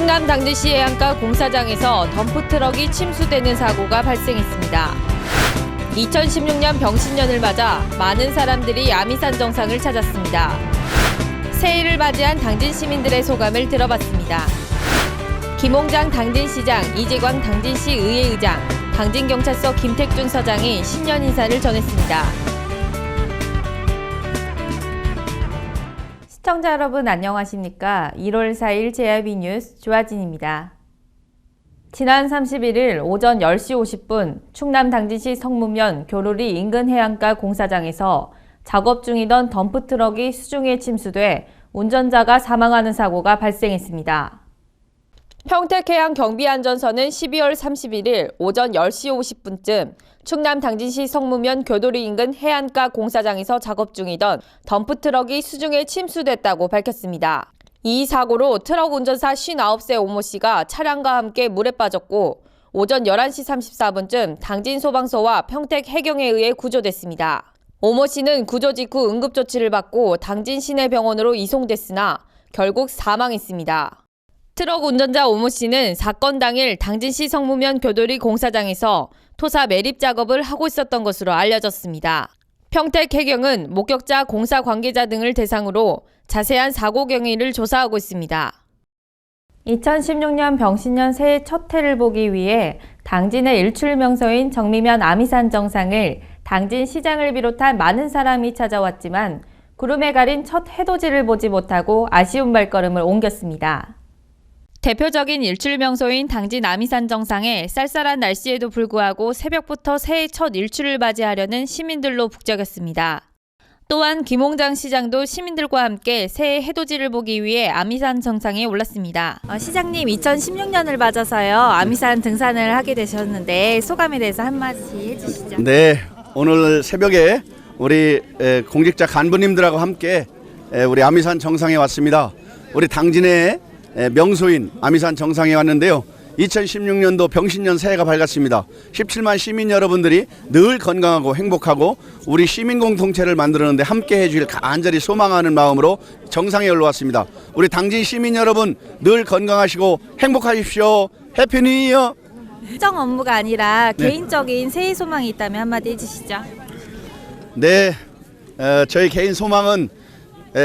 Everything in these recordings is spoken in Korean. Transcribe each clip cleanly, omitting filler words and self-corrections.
충남 당진시 해안가 공사장에서 덤프트럭이 침수되는 사고가 발생했습니다. 2016년 병신년을 맞아 많은 사람들이 아미산 정상을 찾았습니다. 새해를 맞이한 당진 시민들의 소감을 들어봤습니다. 김홍장 당진시장, 이재광 당진시 의회의장, 당진경찰서 김택준 서장이 신년 인사를 전했습니다. 시청자 여러분 안녕하십니까? 1월 4일 JIB 뉴스 조아진입니다. 지난 31일 오전 10시 50분 충남 당진시 성무면 교로리 인근 해안가 공사장에서 작업 중이던 덤프트럭이 수중에 침수돼 운전자가 사망하는 사고가 발생했습니다. 평택해양경비안전서는 12월 31일 오전 10시 50분쯤 충남 당진시 성무면 교도리 인근 해안가 공사장에서 작업 중이던 덤프트럭이 수중에 침수됐다고 밝혔습니다. 이 사고로 트럭 운전사 59세 오모 씨가 차량과 함께 물에 빠졌고 오전 11시 34분쯤 당진 소방서와 평택 해경에 의해 구조됐습니다. 오모 씨는 구조 직후 응급조치를 받고 당진 시내병원으로 이송됐으나 결국 사망했습니다. 트럭 운전자 오모 씨는 사건 당일 당진시 성무면 교도리 공사장에서 토사 매립 작업을 하고 있었던 것으로 알려졌습니다. 평택 해경은 목격자, 공사 관계자 등을 대상으로 자세한 사고 경위를 조사하고 있습니다. 2016년 병신년 새해 첫 해를 보기 위해 당진의 일출 명소인 정미면 아미산 정상을 당진 시장을 비롯한 많은 사람이 찾아왔지만 구름에 가린 첫 해돋이를 보지 못하고 아쉬운 발걸음을 옮겼습니다. 대표적인 일출 명소인 당진 아미산 정상에 쌀쌀한 날씨에도 불구하고 새벽부터 새해 첫 일출을 맞이하려는 시민들로 북적였습니다. 또한 김홍장 시장도 시민들과 함께 새해 해돋이를 보기 위해 아미산 정상에 올랐습니다. 시장님, 2016년을 맞아서요 아미산 등산을 하게 되셨는데 소감에 대해서 한마디 해주시죠. 네, 오늘 새벽에 우리 공직자 간부님들하고 함께 우리 아미산 정상에 왔습니다. 우리 당진의 명소인 아미산 정상에 왔는데요. 2016년도 병신년 새해가 밝았습니다. 17만 시민 여러분들이 늘 건강하고 행복하고 우리 시민 공동체를 만들었는데 함께 해주길 간절히 소망하는 마음으로 정상에 올라왔습니다. 우리 당진 시민 여러분 늘 건강하시고 행복하십시오. 해피 뉴 이어. 특정 업무가 아니라 개인적인 새해 소망이 있다면 한마디 해주시죠. 네, 저희 개인 소망은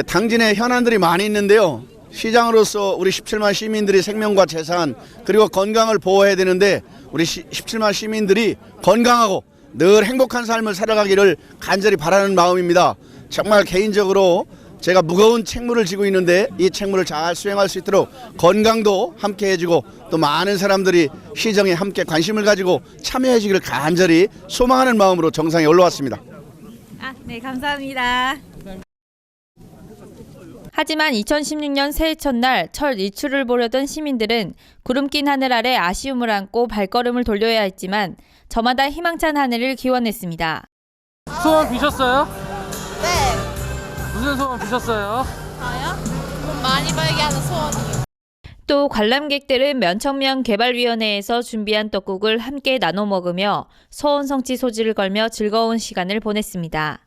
당진에 현안들이 많이 있는데요. 시장으로서 우리 17만 시민들이 생명과 재산 그리고 건강을 보호해야 되는데 우리 17만 시민들이 건강하고 늘 행복한 삶을 살아가기를 간절히 바라는 마음입니다. 정말 개인적으로 제가 무거운 책무를 지고 있는데 이 책무를 잘 수행할 수 있도록 건강도 함께 해주고 또 많은 사람들이 시정에 함께 관심을 가지고 참여해 주기를 간절히 소망하는 마음으로 정상에 올라왔습니다. 네, 감사합니다. 하지만 2016년 새해 첫날 첫 일출을 보려던 시민들은 구름 낀 하늘 아래 아쉬움을 안고 발걸음을 돌려야 했지만 저마다 희망찬 하늘을 기원했습니다. 소원 비셨어요? 네. 무슨 소원 비셨어요? 저요? 돈 많이 벌게 하는 소원이요. 또 관람객들은 면청면 개발위원회에서 준비한 떡국을 함께 나눠 먹으며 소원 성취 소지를 걸며 즐거운 시간을 보냈습니다.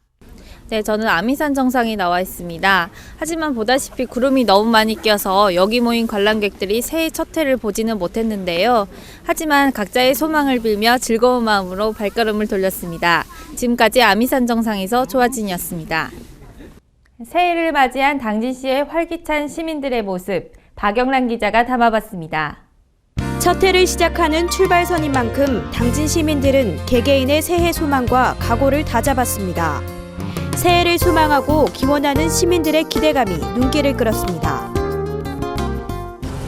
네, 저는 아미산 정상에 나와 있습니다. 하지만 보다시피 구름이 너무 많이 껴서 여기 모인 관람객들이 새해 첫 해를 보지는 못했는데요. 하지만 각자의 소망을 빌며 즐거운 마음으로 발걸음을 돌렸습니다. 지금까지 아미산 정상에서 조아진이었습니다. 새해를 맞이한 당진시의 활기찬 시민들의 모습, 박영란 기자가 담아봤습니다. 첫 해를 시작하는 출발선인 만큼 당진 시민들은 개개인의 새해 소망과 각오를 다잡았습니다. 새해를 소망하고 기원하는 시민들의 기대감이 눈길을 끌었습니다.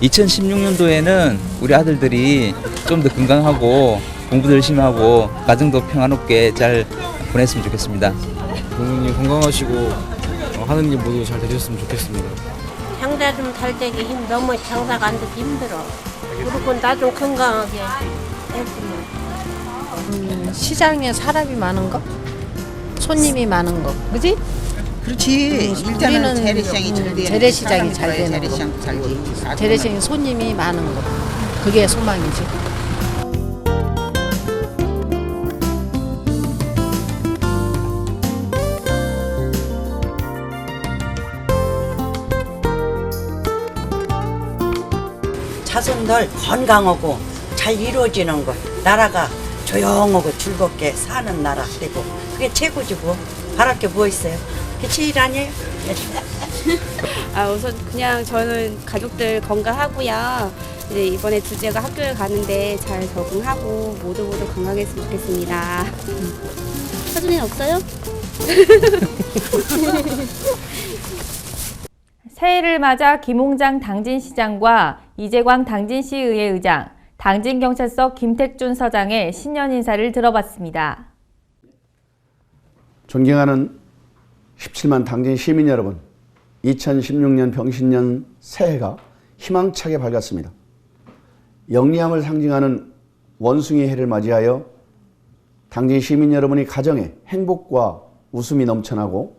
2016년도에는 우리 아들들이 좀 더 건강하고 공부도 열심히 하고 가정도 평화롭게 잘 보냈으면 좋겠습니다. 부모님 건강하시고 하는 일 모두 잘 되셨으면 좋겠습니다. 장사 좀 잘 되기 너무 장사가 안 되기 힘들어. 그리고 나 좀 건강하게 했으면. 시장에 사람이 많은 거? 손님이 많은 거, 그지? 그렇지. 일단은 재래시장이 잘 돼야 재래시장이 잘 되는 재래시장 잘 돼. 거. 재래시장에 손님이 많은 거. 그게 소망이지. 자손들 건강하고 잘 이루어지는 것, 나라가 조용하고 즐겁게 사는 나라 되고 그게 최고지 뭐. 바랄 게 뭐 있어요? 그게 제일 아니에요? 우선 그냥 저는 가족들 건강하고요. 이제 이번에 둘째가 학교에 가는데 잘 적응하고 모두 건강했으면 좋겠습니다. 사진이 없어요? 새해를 맞아 김홍장 당진시장과 이재광 당진시의회 의장, 당진경찰서 김택준 서장의 신년 인사를 들어봤습니다. 존경하는 17만 당진 시민 여러분, 2016년 병신년 새해가 희망차게 밝았습니다. 영리함을 상징하는 원숭이 해를 맞이하여 당진 시민 여러분이 가정에 행복과 웃음이 넘쳐나고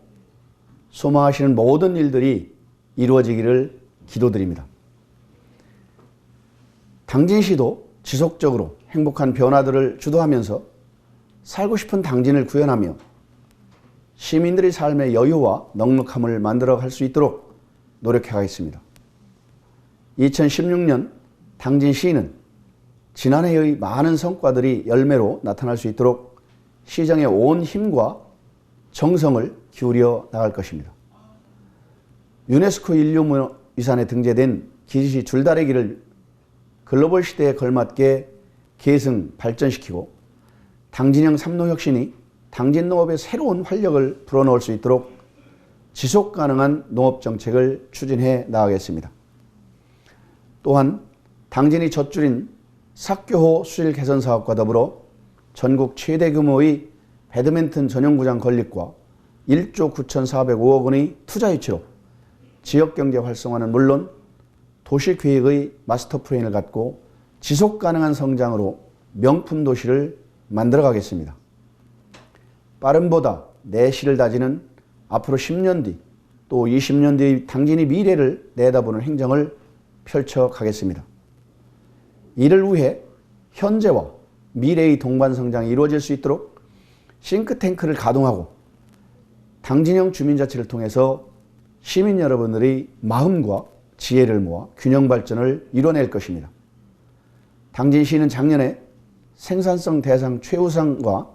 소망하시는 모든 일들이 이루어지기를 기도드립니다. 당진시도 지속적으로 행복한 변화들을 주도하면서 살고 싶은 당진을 구현하며 시민들의 삶의 여유와 넉넉함을 만들어갈 수 있도록 노력해가겠습니다. 2016년 당진시는 지난해의 많은 성과들이 열매로 나타날 수 있도록 시정의 온 힘과 정성을 기울여 나갈 것입니다. 유네스코 인류문화유산에 등재된 기지시 줄다리기를 글로벌 시대에 걸맞게 계승 발전시키고 당진형 삼농혁신이 당진농업의 새로운 활력을 불어넣을 수 있도록 지속가능한 농업정책을 추진해 나가겠습니다. 또한 당진이 젖줄인 삭교호 수질 개선 사업과 더불어 전국 최대 규모의 배드민턴 전용구장 건립과 1조 9,405억 원의 투자 유치로 지역경제 활성화는 물론 도시계획의 마스터 플랜을 갖고 지속가능한 성장으로 명품 도시를 만들어가겠습니다. 빠름보다 내실을 다지는 앞으로 10년 뒤 또 20년 뒤의 당진의 미래를 내다보는 행정을 펼쳐가겠습니다. 이를 위해 현재와 미래의 동반성장이 이루어질 수 있도록 싱크탱크를 가동하고 당진형 주민자치를 통해서 시민 여러분들의 마음과 지혜를 모아 균형 발전을 이뤄낼 것입니다. 당진시는 작년에 생산성 대상 최우상과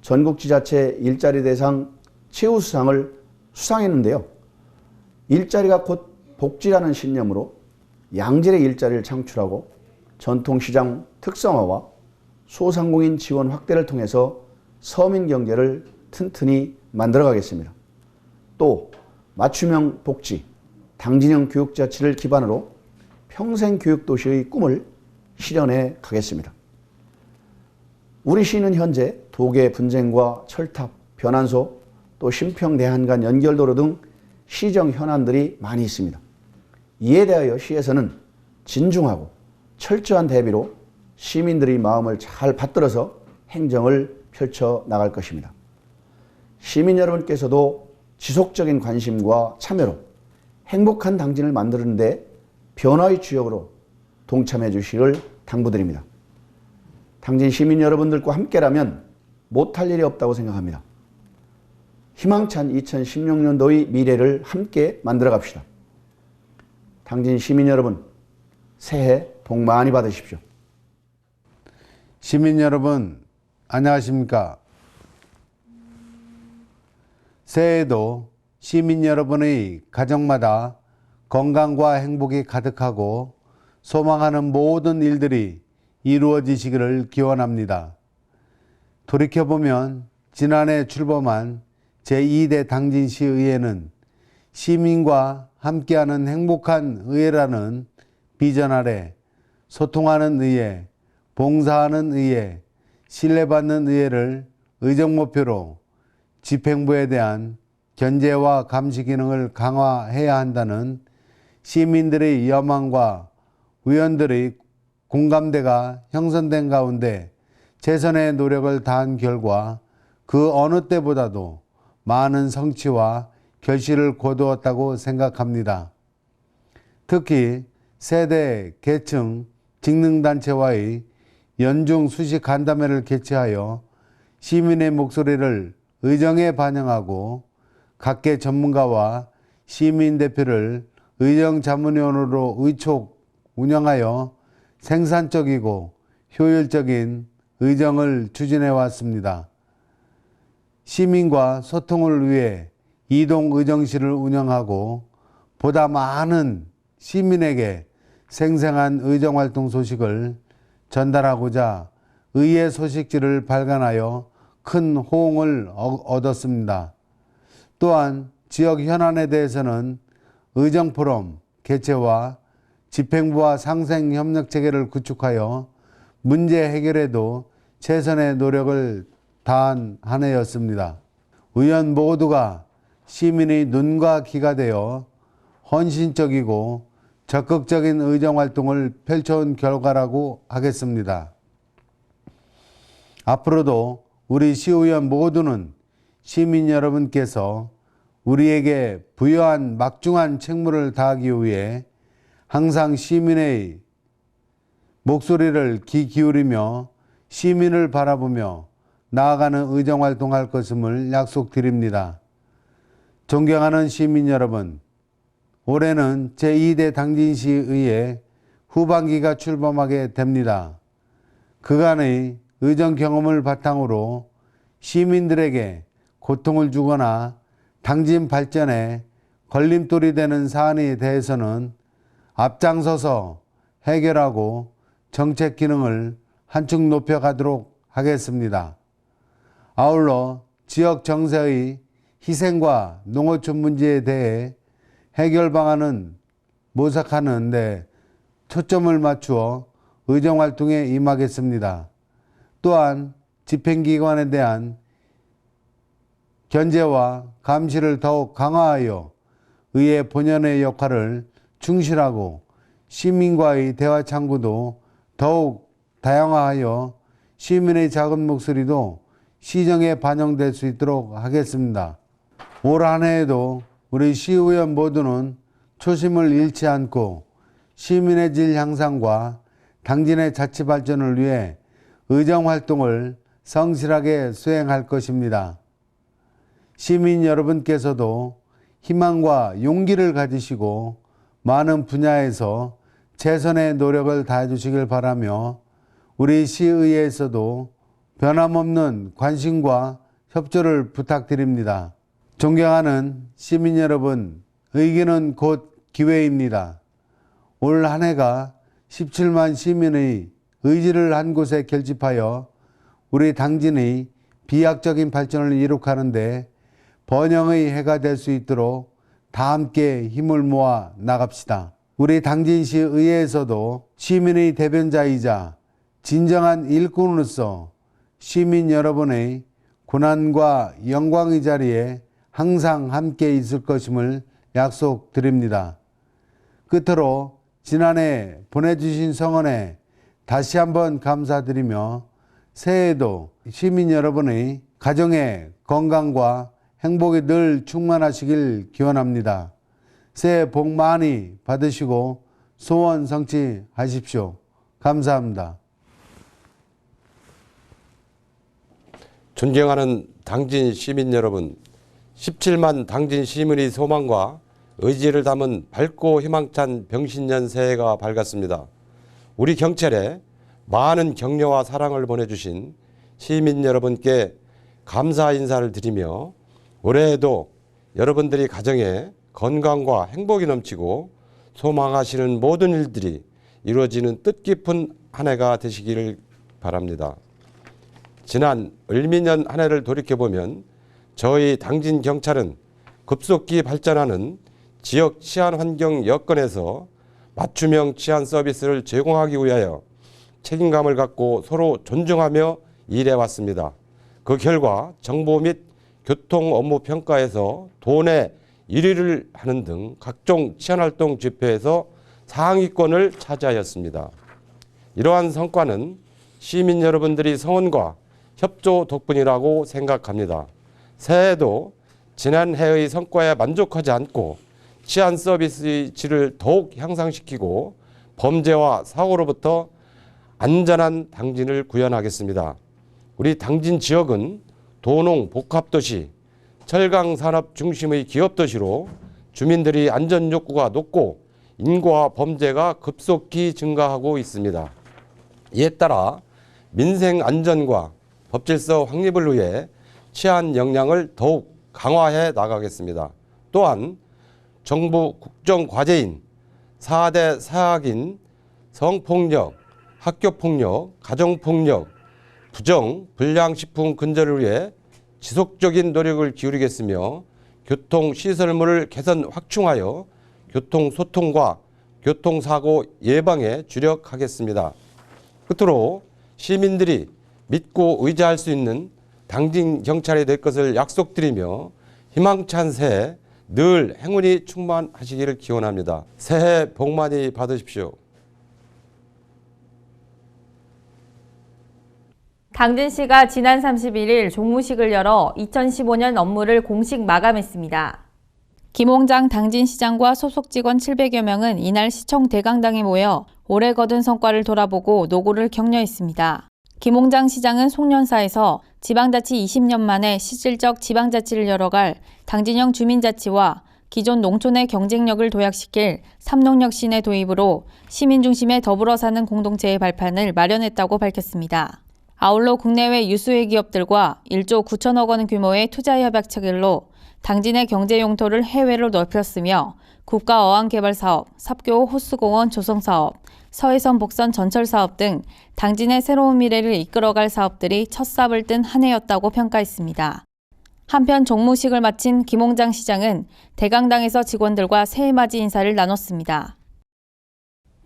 전국지자체 일자리 대상 최우수상을 수상했는데요. 일자리가 곧 복지라는 신념으로 양질의 일자리를 창출하고 전통시장 특성화와 소상공인 지원 확대를 통해서 서민 경제를 튼튼히 만들어가겠습니다. 또 맞춤형 복지, 당진형 교육자치를 기반으로 평생교육도시의 꿈을 실현해 가겠습니다. 우리 시는 현재 도계 분쟁과 철탑, 변환소, 또 심평대한간 연결도로 등 시정 현안들이 많이 있습니다. 이에 대하여 시에서는 진중하고 철저한 대비로 시민들의 마음을 잘 받들어서 행정을 펼쳐 나갈 것입니다. 시민 여러분께서도 지속적인 관심과 참여로 행복한 당진을 만드는 데 변화의 주역으로 동참해 주시기를 당부드립니다. 당진 시민 여러분들과 함께라면 못할 일이 없다고 생각합니다. 희망찬 2016년도의 미래를 함께 만들어 갑시다. 당진 시민 여러분, 새해 복 많이 받으십시오. 시민 여러분, 안녕하십니까? 새해에도 시민 여러분의 가정마다 건강과 행복이 가득하고 소망하는 모든 일들이 이루어지시기를 기원합니다. 돌이켜보면 지난해 출범한 제2대 당진시의회는 시민과 함께하는 행복한 의회라는 비전 아래 소통하는 의회, 봉사하는 의회, 신뢰받는 의회를 의정목표로 집행부에 대한 견제와 감시 기능을 강화해야 한다는 시민들의 여망과 의원들의 공감대가 형성된 가운데 최선의 노력을 다한 결과 그 어느 때보다도 많은 성취와 결실을 거두었다고 생각합니다. 특히 세대, 계층, 직능단체와의 연중 수시 간담회를 개최하여 시민의 목소리를 의정에 반영하고 각계 전문가와 시민 대표를 의정자문위원으로 의촉 운영하여 생산적이고 효율적인 의정을 추진해 왔습니다. 시민과 소통을 위해 이동 의정실을 운영하고 보다 많은 시민에게 생생한 의정활동 소식을 전달하고자 의회 소식지를 발간하여 큰 호응을 얻었습니다. 또한 지역 현안에 대해서는 의정포럼 개최와 집행부와 상생협력체계를 구축하여 문제 해결에도 최선의 노력을 다한 한 해였습니다. 의원 모두가 시민의 눈과 귀가 되어 헌신적이고 적극적인 의정활동을 펼쳐온 결과라고 하겠습니다. 앞으로도 우리 시의원 모두는 시민 여러분께서 우리에게 부여한 막중한 책무를 다하기 위해 항상 시민의 목소리를 귀 기울이며 시민을 바라보며 나아가는 의정활동할 것임을 약속드립니다. 존경하는 시민 여러분, 올해는 제2대 당진시의회 후반기가 출범하게 됩니다. 그간의 의정 경험을 바탕으로 시민들에게 고통을 주거나 당진 발전에 걸림돌이 되는 사안에 대해서는 앞장서서 해결하고 정책 기능을 한층 높여가도록 하겠습니다. 아울러 지역 정세의 희생과 농어촌 문제에 대해 해결 방안은 모색하는 데 초점을 맞추어 의정활동에 임하겠습니다. 또한 집행기관에 대한 견제와 감시를 더욱 강화하여 의회 본연의 역할을 충실하고 시민과의 대화 창구도 더욱 다양화하여 시민의 작은 목소리도 시정에 반영될 수 있도록 하겠습니다. 올 한 해에도 우리 시의원 모두는 초심을 잃지 않고 시민의 질 향상과 당진의 자치 발전을 위해 의정활동을 성실하게 수행할 것입니다. 시민 여러분께서도 희망과 용기를 가지시고 많은 분야에서 최선의 노력을 다해 주시길 바라며 우리 시의회에서도 변함없는 관심과 협조를 부탁드립니다. 존경하는 시민 여러분, 의기는 곧 기회입니다. 올 한 해가 17만 시민의 의지를 한 곳에 결집하여 우리 당진의 비약적인 발전을 이룩하는 데 번영의 해가 될 수 있도록 다 함께 힘을 모아 나갑시다. 우리 당진시 의회에서도 시민의 대변자이자 진정한 일꾼으로서 시민 여러분의 고난과 영광의 자리에 항상 함께 있을 것임을 약속드립니다. 끝으로 지난해 보내주신 성원에 다시 한번 감사드리며 새해에도 시민 여러분의 가정의 건강과 행복이 늘 충만하시길 기원합니다. 새해 복 많이 받으시고 소원 성취하십시오. 감사합니다. 존경하는 당진 시민 여러분, 17만 당진 시민의 소망과 의지를 담은 밝고 희망찬 병신년 새해가 밝았습니다. 우리 경찰에 많은 격려와 사랑을 보내주신 시민 여러분께 감사 인사를 드리며 올해에도 여러분들이 가정에 건강과 행복이 넘치고 소망하시는 모든 일들이 이루어지는 뜻깊은 한 해가 되시기를 바랍니다. 지난 을미년 한 해를 돌이켜보면 저희 당진 경찰은 급속히 발전하는 지역 치안 환경 여건에서 맞춤형 치안 서비스를 제공하기 위하여 책임감을 갖고 서로 존중하며 일해왔습니다. 그 결과 정보 및 교통 업무 평가에서 도내 1위를 하는 등 각종 치안활동 지표에서 상위권을 차지하였습니다. 이러한 성과는 시민 여러분들이 성원과 협조 덕분이라고 생각합니다. 새해에도 지난해의 성과에 만족하지 않고 치안 서비스의 질을 더욱 향상시키고 범죄와 사고로부터 안전한 당진을 구현하겠습니다. 우리 당진 지역은 도농 복합도시, 철강산업 중심의 기업도시로 주민들이 안전 욕구가 높고 인과 범죄가 급속히 증가하고 있습니다. 이에 따라 민생 안전과 법질서 확립을 위해 치안 역량을 더욱 강화해 나가겠습니다. 또한 정부 국정 과제인 4대 사학인 성폭력, 학교폭력, 가정폭력, 부정, 불량식품 근절을 위해 지속적인 노력을 기울이겠으며 교통시설물을 개선 확충하여 교통소통과 교통사고 예방에 주력하겠습니다. 끝으로 시민들이 믿고 의지할 수 있는 당진 경찰이 될 것을 약속드리며 희망찬 새해 늘 행운이 충만하시기를 기원합니다. 새해 복 많이 받으십시오. 당진시가 지난 31일 종무식을 열어 2015년 업무를 공식 마감했습니다. 김홍장 당진시장과 소속 직원 700여 명은 이날 시청 대강당에 모여 올해 거둔 성과를 돌아보고 노고를 격려했습니다. 김홍장 시장은 송년사에서 지방자치 20년 만에 실질적 지방자치를 열어갈 당진형 주민자치와 기존 농촌의 경쟁력을 도약시킬 삼농혁신의 도입으로 시민 중심의 더불어 사는 공동체의 발판을 마련했다고 밝혔습니다. 아울러 국내외 유수의 기업들과 1조 9천억 원 규모의 투자협약 체결로 당진의 경제 용토를 해외로 넓혔으며 국가어항개발사업, 삽교 호수공원 조성사업, 서해선 복선 전철사업 등 당진의 새로운 미래를 이끌어갈 사업들이 첫 삽을 뜬 한 해였다고 평가했습니다. 한편 종무식을 마친 김홍장 시장은 대강당에서 직원들과 새해맞이 인사를 나눴습니다.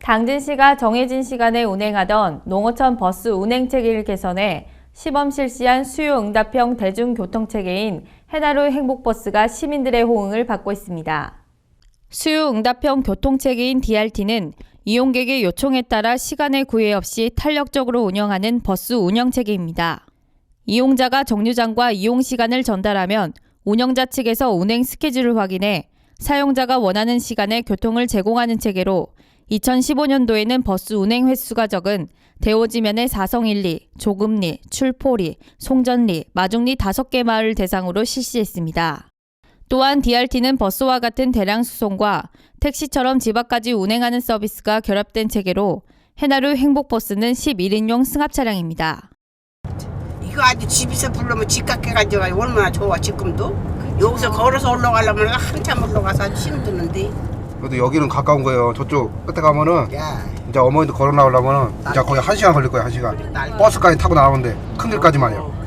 당진시가 정해진 시간에 운행하던 농어촌 버스 운행체계를 개선해 시범 실시한 수요응답형 대중교통체계인 해나루 행복버스가 시민들의 호응을 받고 있습니다. 수요응답형 교통체계인 DRT는 이용객의 요청에 따라 시간의 구애 없이 탄력적으로 운영하는 버스 운영체계입니다. 이용자가 정류장과 이용시간을 전달하면 운영자 측에서 운행 스케줄을 확인해 사용자가 원하는 시간에 교통을 제공하는 체계로 2015년도에는 버스 운행 횟수가 적은 대오지면의 사성일리, 조금리, 출포리, 송전리, 마중리 5개 마을 대상으로 실시했습니다. 또한 DRT는 버스와 같은 대량 수송과 택시처럼 집 앞까지 운행하는 서비스가 결합된 체계로 해나루 행복버스는 11인용 승합 차량입니다. 이거 아주 집에서 부르면 집 가게 가져가 얼마나 좋아 지금도. 여기서 걸어서 올라가려면 한참 올라가서 힘드는데. 그래도 여기는 가까운 거예요. 저쪽 끝에 가면은 이제 어머니도 걸어 나오려면은 이제 거의 1시간 걸릴 거예요. 1시간. 버스까지 타고 나오는데 큰 길까지만요.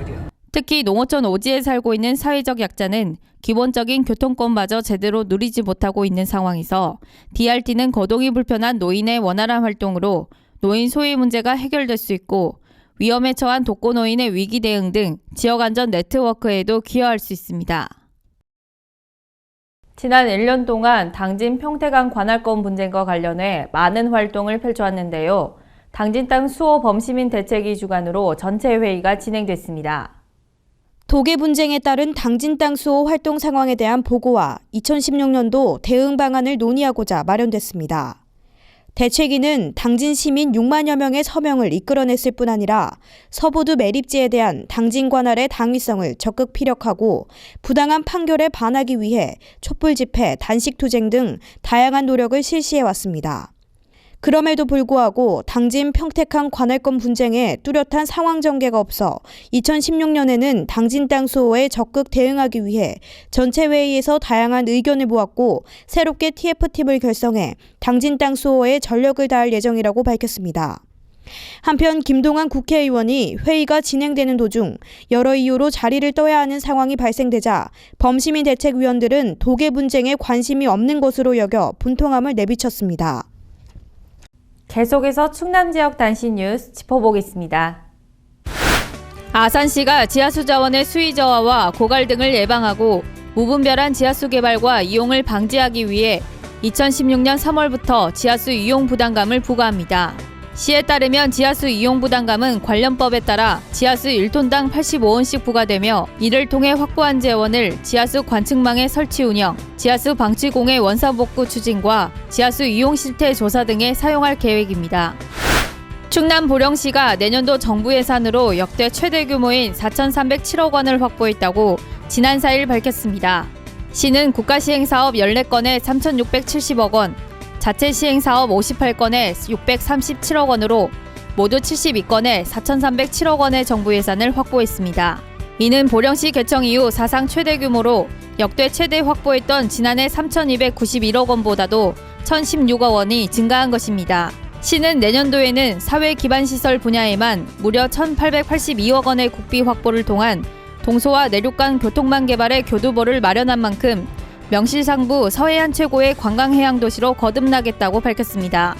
특히 농어촌 오지에 살고 있는 사회적 약자는 기본적인 교통권마저 제대로 누리지 못하고 있는 상황에서 DRT는 거동이 불편한 노인의 원활한 활동으로 노인 소외 문제가 해결될 수 있고 위험에 처한 독거노인의 위기 대응 등 지역 안전 네트워크에도 기여할 수 있습니다. 지난 1년 동안 당진 평택항 관할권 분쟁과 관련해 많은 활동을 펼쳐왔는데요. 당진 땅 수호 범시민 대책위 주관으로 전체 회의가 진행됐습니다. 도계 분쟁에 따른 당진 땅 수호 활동 상황에 대한 보고와 2016년도 대응 방안을 논의하고자 마련됐습니다. 대책위는 당진 시민 6만여 명의 서명을 이끌어냈을 뿐 아니라 서부두 매립지에 대한 당진 관할의 당위성을 적극 피력하고 부당한 판결에 반하기 위해 촛불 집회, 단식 투쟁 등 다양한 노력을 실시해왔습니다. 그럼에도 불구하고 당진 평택항 관할권 분쟁에 뚜렷한 상황 전개가 없어 2016년에는 당진 땅 수호에 적극 대응하기 위해 전체 회의에서 다양한 의견을 모았고 새롭게 TF팀을 결성해 당진 땅 수호에 전력을 다할 예정이라고 밝혔습니다. 한편 김동완 국회의원이 회의가 진행되는 도중 여러 이유로 자리를 떠야 하는 상황이 발생되자 범시민 대책위원들은 도계 분쟁에 관심이 없는 것으로 여겨 분통함을 내비쳤습니다. 계속해서 충남 지역 단신 뉴스 짚어보겠습니다. 아산시가 지하수 자원의 수위 저하와 고갈 등을 예방하고 무분별한 지하수 개발과 이용을 방지하기 위해 2016년 3월부터 지하수 이용 부담감을 부과합니다. 시에 따르면 지하수 이용 부담감은 관련법에 따라 지하수 1톤당 85원씩 부과되며 이를 통해 확보한 재원을 지하수 관측망의 설치 운영, 지하수 방치공해 원사복구 추진과 지하수 이용 실태 조사 등에 사용할 계획입니다. 충남 보령시가 내년도 정부 예산으로 역대 최대 규모인 4,307억 원을 확보했다고 지난 4일 밝혔습니다. 시는 국가시행사업 14건에 3,670억 원, 자체 시행 사업 58건에 637억 원으로 모두 72건에 4,307억 원의 정부 예산을 확보했습니다. 이는 보령시 개청 이후 사상 최대 규모로 역대 최대 확보했던 지난해 3,291억 원보다도 1,016억 원이 증가한 것입니다. 시는 내년도에는 사회기반시설 분야에만 무려 1,882억 원의 국비 확보를 통한 동서와 내륙 간 교통망 개발의 교두보를 마련한 만큼 명실상부 서해안 최고의 관광해양도시로 거듭나겠다고 밝혔습니다.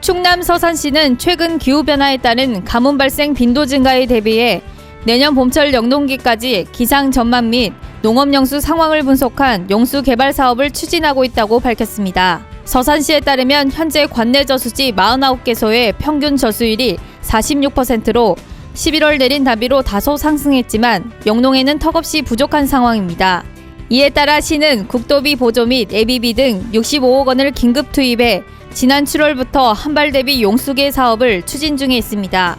충남 서산시는 최근 기후변화에 따른 가뭄 발생 빈도 증가에 대비해 내년 봄철 영농기까지 기상 전망 및 농업용수 상황을 분석한 용수 개발 사업을 추진하고 있다고 밝혔습니다. 서산시에 따르면 현재 관내 저수지 49개소의 평균 저수율이 46%로 11월 내린 단비로 다소 상승했지만 영농에는 턱없이 부족한 상황입니다. 이에 따라 시는 국도비 보조 및 예비비 등 65억 원을 긴급 투입해 지난 7월부터 한발 대비 용수계 사업을 추진 중에 있습니다.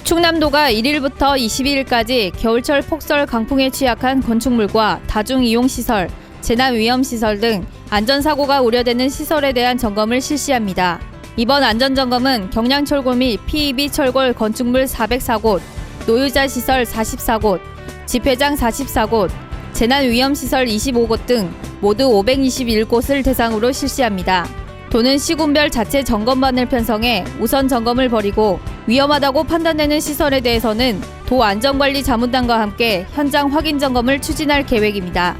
충남도가 1일부터 22일까지 겨울철 폭설 강풍에 취약한 건축물과 다중이용시설, 재난위험시설 등 안전사고가 우려되는 시설에 대한 점검을 실시합니다. 이번 안전점검은 경량철골 및 PEB 철골 건축물 404곳, 노유자 시설 44곳, 집회장 44곳, 재난위험시설 25곳 등 모두 521곳을 대상으로 실시합니다. 도는 시군별 자체 점검반을 편성해 우선 점검을 벌이고 위험하다고 판단되는 시설에 대해서는 도 안전관리자문단과 함께 현장 확인 점검을 추진할 계획입니다.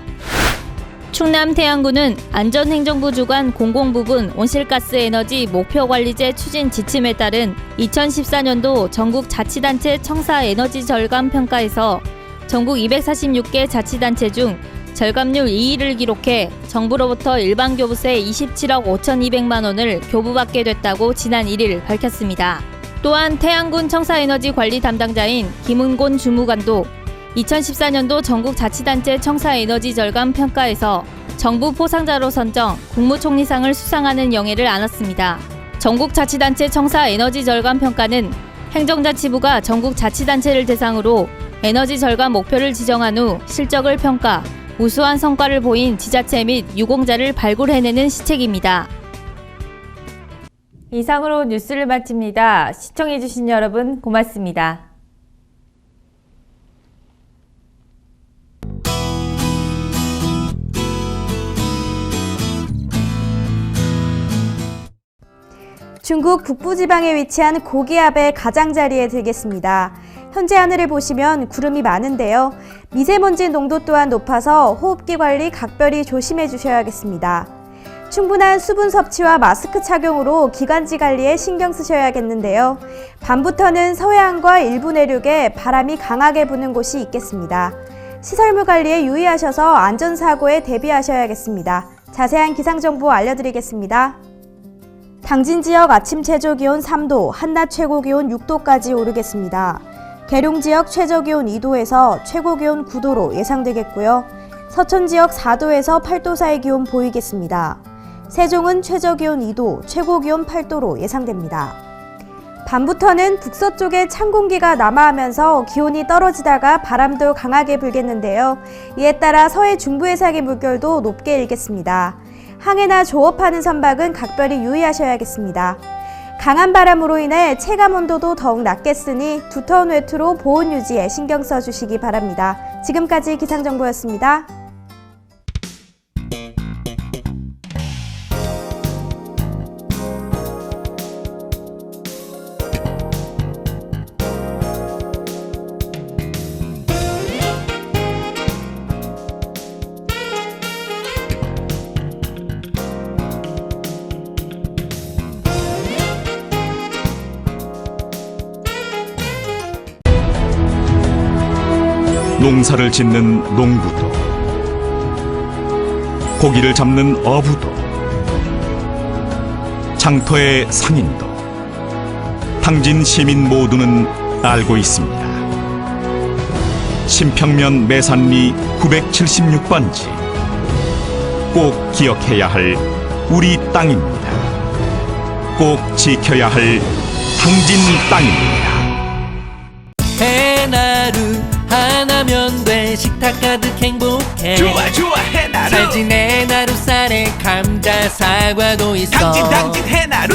충남 태안군은 안전행정부 주관 공공부분 온실가스 에너지 목표관리제 추진 지침에 따른 2014년도 전국 자치단체 청사 에너지 절감 평가에서 전국 246개 자치단체 중 절감률 2위를 기록해 정부로부터 일반 교부세 27억 5,200만 원을 교부받게 됐다고 지난 1일 밝혔습니다. 또한 태안군 청사에너지 관리 담당자인 김은곤 주무관도 2014년도 전국 자치단체 청사에너지 절감 평가에서 정부 포상자로 선정 국무총리상을 수상하는 영예를 안았습니다. 전국 자치단체 청사에너지 절감 평가는 행정자치부가 전국 자치단체를 대상으로 에너지 절감 목표를 지정한 후 실적을 평가, 우수한 성과를 보인 지자체 및 유공자를 발굴해내는 시책입니다. 이상으로 뉴스를 마칩니다. 시청해주신 여러분 고맙습니다. 중국 북부지방에 위치한 고기압의 가장자리에 들겠습니다. 현재 하늘을 보시면 구름이 많은데요. 미세먼지 농도 또한 높아서 호흡기 관리 각별히 조심해 주셔야겠습니다. 충분한 수분 섭취와 마스크 착용으로 기관지 관리에 신경 쓰셔야겠는데요. 밤부터는 서해안과 일부 내륙에 바람이 강하게 부는 곳이 있겠습니다. 시설물 관리에 유의하셔서 안전사고에 대비하셔야겠습니다. 자세한 기상정보 알려드리겠습니다. 당진 지역 아침 최저기온 3도, 한낮 최고기온 6도까지 오르겠습니다. 계룡 지역 최저기온 2도에서 최고기온 9도로 예상되겠고요. 서천 지역 4도에서 8도 사이 기온 보이겠습니다. 세종은 최저기온 2도, 최고기온 8도로 예상됩니다. 밤부터는 북서쪽에 찬 공기가 남하하면서 기온이 떨어지다가 바람도 강하게 불겠는데요. 이에 따라 서해 중부 해상의 물결도 높게 일겠습니다. 항해나 조업하는 선박은 각별히 유의하셔야겠습니다. 강한 바람으로 인해 체감온도도 더욱 낮겠으니 두터운 외투로 보온 유지에 신경 써주시기 바랍니다. 지금까지 기상정보였습니다. 농사를 짓는 농부도, 고기를 잡는 어부도, 장터의 상인도, 당진 시민 모두는 알고 있습니다. 신평면 매산리 976번지, 꼭 기억해야 할 우리 땅입니다. 꼭 지켜야 할 당진 땅입니다. 해나루 하나면 돼. 오늘 식탁 가득 행복해. 좋아 좋아 해나루. 잘 지내 나루산에 감자 사과도 있어. 당진 해나루.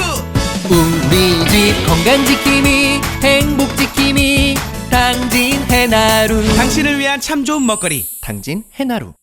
우리 집 건강 지킴이 행복 지킴이 당진 해나루. 당신을 위한 참 좋은 먹거리 당진 해나루.